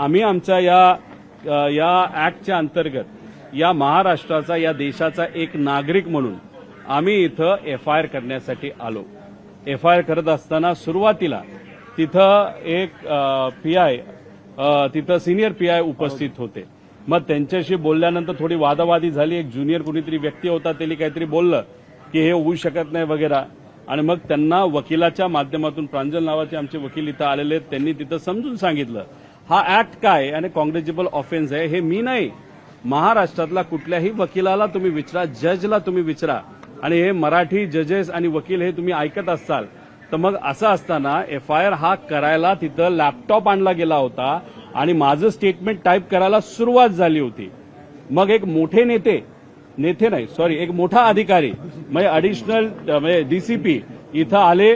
आम्ही आमच्या या ऍक्टच्या अंतर्गत या महाराष्ट्राचा या देशाचा एक नागरिक म्हणून आम्ही इथं एफआयआर करण्यासाठी आलो. एफआयआर करत असताना सुरुवातीला तिथं एक पीआय तिथं सिनियर पीआय उपस्थित होते. मग त्यांच्याशी बोलल्यानंतर थोडी वादावादी झाली. एक ज्युनियर कुणीतरी व्यक्ती होता, त्यांनी काहीतरी बोललं की हे होऊ शकत नाही वगैरे. आणि मग त्यांना वकिलाच्या माध्यमातून प्रांजल नावाचे आमचे वकील इथं आलेले आहेत, त्यांनी तिथं समजून सांगितलं हा ऍक्ट काय आणि कॉन्ग्रेजिबल ऑफेन्स आहे. हे मी नाही, महाराष्ट्रातला कुठल्याही वकिलाला तुम्ही विचारा, जजला तुम्ही विचारा. आणि हे मराठी जजेस आणि वकील हे तुम्ही ऐकत असाल तर मग असं असताना एफआयआर हा करायला तिथं लॅपटॉप आणला गेला होता आणि माझं स्टेटमेंट टाईप करायला सुरुवात झाली होती. मग एक मोठे एक मोठा अधिकारी म्हणजे अडिशनल म्हणजे डीसीपी इथं आले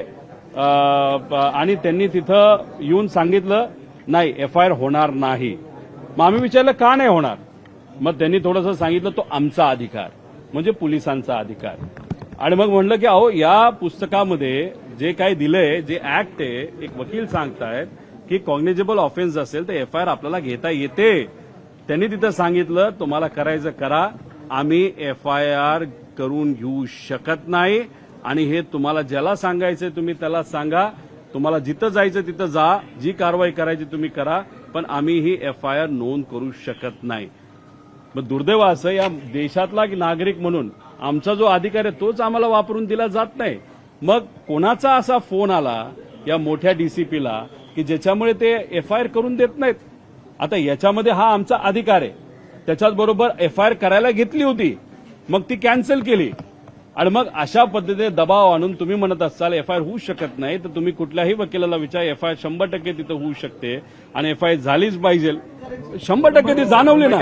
आणि त्यांनी तिथं येऊन सांगितलं नाही एफआयआर होणार नाही. मग आम्ही विचारलं का नाही होणार. मग त्यांनी थोडंसं सांगितलं तो आमचा अधिकार म्हणजे पोलिसांचा अधिकार. आणि मग म्हणलं की अहो या पुस्तकामध्ये जे काही दिलंय, जे ऍक्ट आहे, एक वकील सांगतायत की कॉग्निजेबल ऑफेन्स असेल तर एफआयआर आपल्याला घेता येते. त्यांनी तिथं सांगितलं तुम्हाला करायचं करा, आम्ही एफआयआर करून घेऊ शकत नाही. आणि हे तुम्हाला ज्याला सांगायचंय तुम्ही त्याला सांगा, तुम्हाला जिथं जायचं तिथं जा, जी कारवाई करायची तुम्ही करा, पण आम्ही ही एफआयआर नोंद करू शकत नाही. मग दुर्दैव असं या देशातला नागरिक म्हणून आमचा जो अधिकार आहे तोच आम्हाला वापरून दिला जात नाही. मग कोणाचा असा फोन आला या मोठ्या डीसीपीला की ज्याच्यामुळे ते एफआयआर करून देत नाहीत. आता याच्यामध्ये हा आमचा अधिकार आहे, त्याच्याच बरोबर एफआयआर करायला घेतली होती, मग ती कॅन्सल केली. आणि मग अशा पद्धतीने दबाव आणून तुम्ही म्हणत असाल एफआयआर होऊ शकत नाही, तर तुम्ही कुठल्याही वकिलाला विचारा एफआयआर 100% तिथं होऊ शकते आणि एफआयआर झालीच पाहिजे. 100% ती जाणवली ना.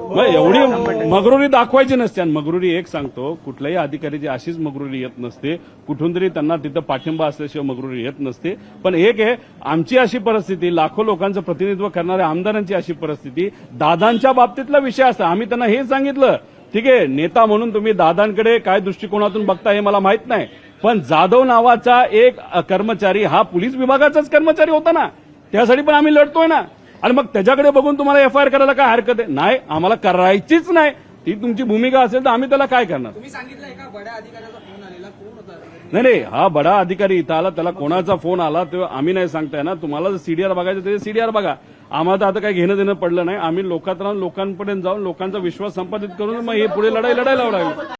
मग एवढी मगरुरी दाखवायची नसते. आणि मगरुरी एक सांगतो, कुठल्याही अधिकारीची अशीच मगरुरी येत नसते, कुठून तरी त्यांना तिथं पाठिंबा असल्याशिवाय मगरुरी येत नसते. पण एक आहे आमची अशी परिस्थिती, लाखो लोकांचं प्रतिनिधित्व करणाऱ्या आमदारांची अशी परिस्थिती, दादांच्या बाबतीतला विषय असता. आम्ही त्यांना हे सांगितलं ठीक आहे नेता म्हणून तुम्ही दादांकडे काय दृष्टिकोनातून बघता हे मला माहित नाही, पण जाधव नावाचा एक कर्मचारी हा पोलीस विभागाचाच कर्मचारी होता ना, त्यासाठी पण आम्ही लढतोय ना. आणि मग त्याच्याकडे बघून तुम्हाला एफआयआर करायला काय हरकत आहे. नाही, आम्हाला करायचीच नाही. ती तुमची भूमिका असेल तर आम्ही त्याला काय करणार. तुम्ही सांगितलं एका बड्या अधिकाऱ्याचा फोन आलेला, कोण होता? नाही, हा बडा अधिकारी इथं आला, त्याला कोणाचा फोन आला तेव्हा आम्ही नाही सांगताय ना. तुम्हाला जर सीडीआर बघायचं ते सीडीआर बघा. आम्हाला तर आता काही घेणं देणं पडलं नाही. आम्ही लोकात राहून लोकांपर्यंत जाऊन लोकांचा विश्वास संपादित करून मग हे पुढे लढायला लागली.